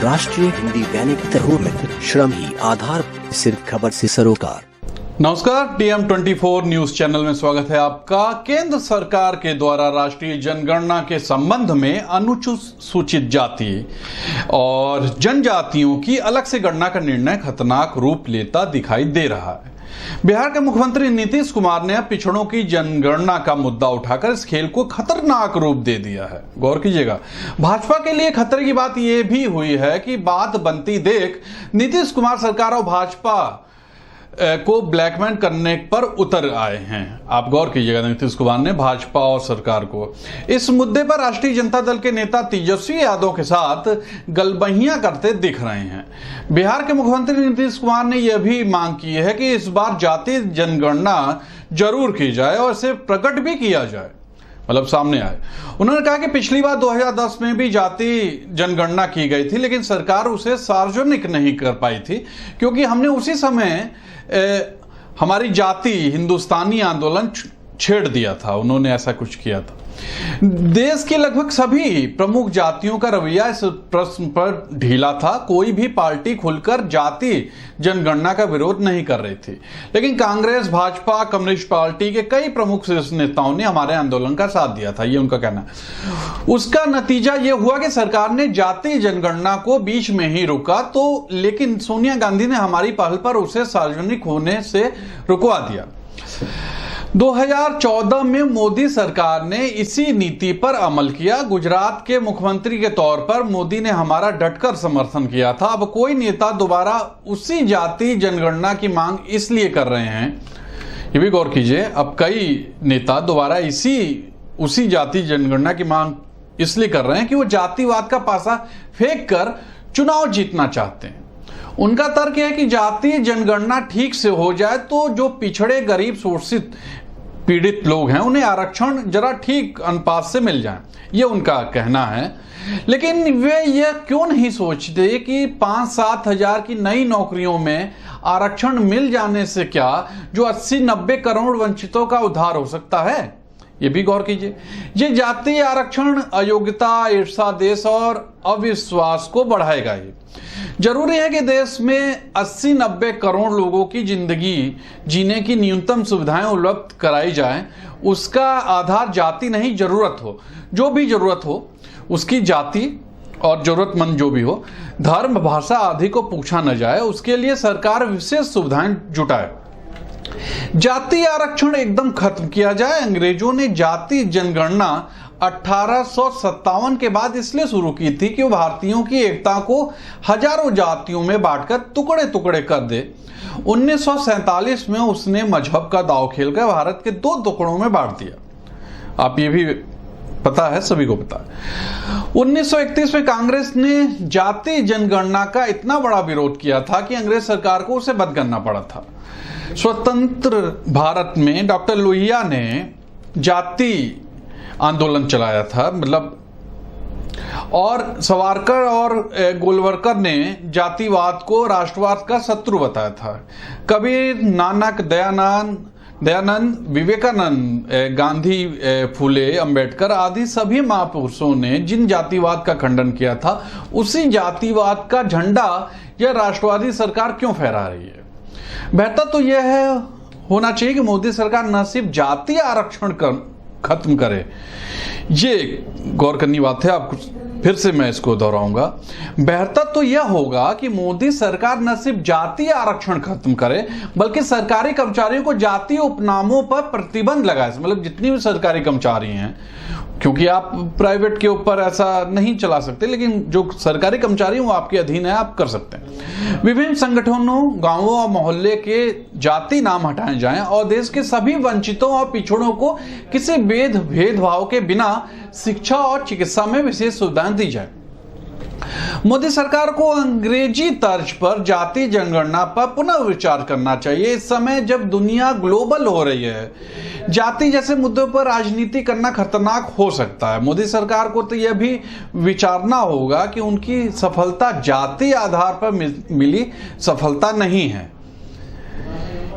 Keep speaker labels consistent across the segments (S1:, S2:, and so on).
S1: राष्ट्रीय हिंदी दैनिक तरूर में श्रम ही आधार सिर्फ खबर से सरोकार।
S2: नमस्कार, TM24 न्यूज चैनल में स्वागत है आपका। केंद्र सरकार के द्वारा राष्ट्रीय जनगणना के संबंध में अनुसूचित जाति और जनजातियों की अलग से गणना का निर्णय खतरनाक रूप लेता दिखाई दे रहा है। बिहार के मुख्यमंत्री नीतीश कुमार ने पिछड़ों की जनगणना का मुद्दा उठाकर इस खेल को खतरनाक रूप दे दिया है। गौर कीजिएगा, भाजपा के लिए खतरे की बात यह भी हुई है कि बात बनती देख नीतीश कुमार सरकार और भाजपा को ब्लैकमेल करने पर उतर आए हैं। आप गौर कीजिएगा, नीतीश कुमार ने भाजपा और सरकार को इस मुद्दे पर राष्ट्रीय जनता दल के नेता तेजस्वी यादव के साथ गलबहियां करते दिख रहे हैं। बिहार के मुख्यमंत्री नीतीश कुमार ने यह भी मांग की है कि इस बार जातीय जनगणना जरूर की जाए और इसे प्रकट भी किया जाए, मतलब सामने आए। उन्होंने कहा कि पिछली बार 2010 में भी जाति जनगणना की गई थी, लेकिन सरकार उसे सार्वजनिक नहीं कर पाई थी क्योंकि हमने उसी समय हमारी जाति हिंदुस्तानी आंदोलन छेड़ दिया था। उन्होंने ऐसा कुछ किया था। देश के लगभग सभी प्रमुख जातियों का रवैया इस प्रश्न पर ढीला था। कोई भी पार्टी खुलकर जाति जनगणना का विरोध नहीं कर रही थी, लेकिन कांग्रेस, भाजपा, कम्युनिस्ट पार्टी के कई प्रमुख शीर्ष नेताओं ने हमारे आंदोलन का साथ दिया था, ये उनका कहना है। उसका नतीजा ये हुआ कि सरकार ने जाति जनगणना को बीच में ही रोका, तो लेकिन सोनिया गांधी ने हमारी पहल पर उसे सार्वजनिक होने से रुकवा दिया। 2014 में मोदी सरकार ने इसी नीति पर अमल किया। गुजरात के मुख्यमंत्री के तौर पर मोदी ने हमारा डटकर समर्थन किया था। अब कोई नेता दोबारा उसी जाति जनगणना की मांग इसलिए कर रहे हैं, ये भी गौर कीजिए, अब कई नेता दोबारा उसी जाति जनगणना की मांग इसलिए कर रहे हैं कि वो जातिवाद का पासा फेंक कर चुनाव जीतना चाहते हैं। उनका तर्क है कि जाति जनगणना ठीक से हो जाए तो जो पिछड़े, गरीब, शोषित, पीड़ित लोग हैं उन्हें आरक्षण जरा ठीक अनुपात से मिल जाए, ये उनका कहना है। लेकिन वे यह क्यों नहीं सोचते कि 5-7 हजार की नई नौकरियों में आरक्षण मिल जाने से क्या जो 80-90 करोड़ वंचितों का उद्धार हो सकता है, ये भी गौर कीजिए। ये जाति आरक्षण अयोग्यता, ईर्ष्या, देश और अविश्वास को बढ़ाएगा। ही जरूरी है कि देश में 80-90 करोड़ लोगों की जिंदगी जीने की न्यूनतम सुविधाएं उपलब्ध कराई जाएं। उसका आधार जाति नहीं, जरूरत हो। जो भी जरूरत हो उसकी जाति और जरूरतमंद जो भी हो, धर्म, भाषा आदि को पूछा न जाए, उसके लिए सरकार विशेष सुविधाएं जुटाए। जाति आरक्षण एकदम खत्म किया जाए। अंग्रेजों ने जाति जनगणना 1857 के बाद इसलिए शुरू की थी कि वो भारतीयों की एकता को हजारों जातियों में बांटकर टुकड़े टुकड़े कर दे। 1947 में उसने मजहब का दांव खेलकर भारत के 2 टुकड़ों में बांट दिया। आप ये भी पता है, सभी को पता है। 1931 में कांग्रेस ने जाति जनगणना का इतना बड़ा विरोध किया था कि अंग्रेज सरकार को उसे बंद करना पड़ा था। स्वतंत्र भारत में डॉक्टर लोहिया ने जाति आंदोलन चलाया था, मतलब, और सावरकर और गोलवलकर ने जातिवाद को राष्ट्रवाद का शत्रु बताया था। कबीर, नानक, दयानंद, विवेकानंद, गांधी, फूले, अंबेडकर आदि सभी महापुरुषों ने जिन जातिवाद का खंडन किया था, उसी जातिवाद का झंडा यह राष्ट्रवादी सरकार क्यों फहरा रही है? बेहतर तो यह होना चाहिए कि मोदी सरकार न सिर्फ जाति आरक्षण खत्म करे, ये गौर करनी बात है। आपको फिर से मैं इसको दोहराऊंगा, बेहतर तो यह होगा कि मोदी सरकार न सिर्फ जाति आरक्षण खत्म करे, बल्कि सरकारी कर्मचारियों को जातीय उपनामों पर प्रतिबंध लगाए। मतलब जितनी भी सरकारी कर्मचारी हैं, क्योंकि आप प्राइवेट के ऊपर ऐसा नहीं चला सकते, लेकिन जो सरकारी कर्मचारी हैं वो आपके अधीन है, आप कर सकते हैं। विभिन्न संगठनों, गांवों और मोहल्ले के जाति नाम हटाए जाएं और देश के सभी वंचितों और पिछड़ों को किसी भेदभाव के बिना शिक्षा और चिकित्सा में विशेष सुविधाएं दी जाए। मोदी सरकार को अंग्रेजी तर्ज पर जाति जनगणना पर पुनः विचार करना चाहिए। इस समय जब दुनिया ग्लोबल हो रही है, जाति जैसे मुद्दों पर राजनीति करना खतरनाक हो सकता है। मोदी सरकार को तो यह भी विचारना होगा कि उनकी सफलता जाति आधार पर मिली सफलता नहीं है।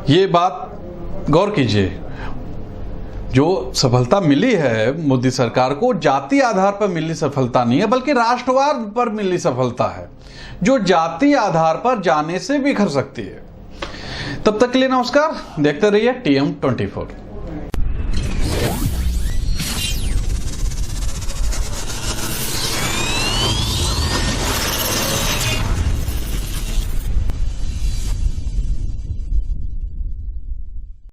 S2: ये बात गौर कीजिए। जो सफलता मिली है मोदी सरकार को, जाति आधार पर मिली सफलता नहीं है, बल्कि राष्ट्रवाद पर मिली सफलता है, जो जाति आधार पर जाने से बिखर सकती है। तब तक के लिए नमस्कार, देखते रहिए TM24।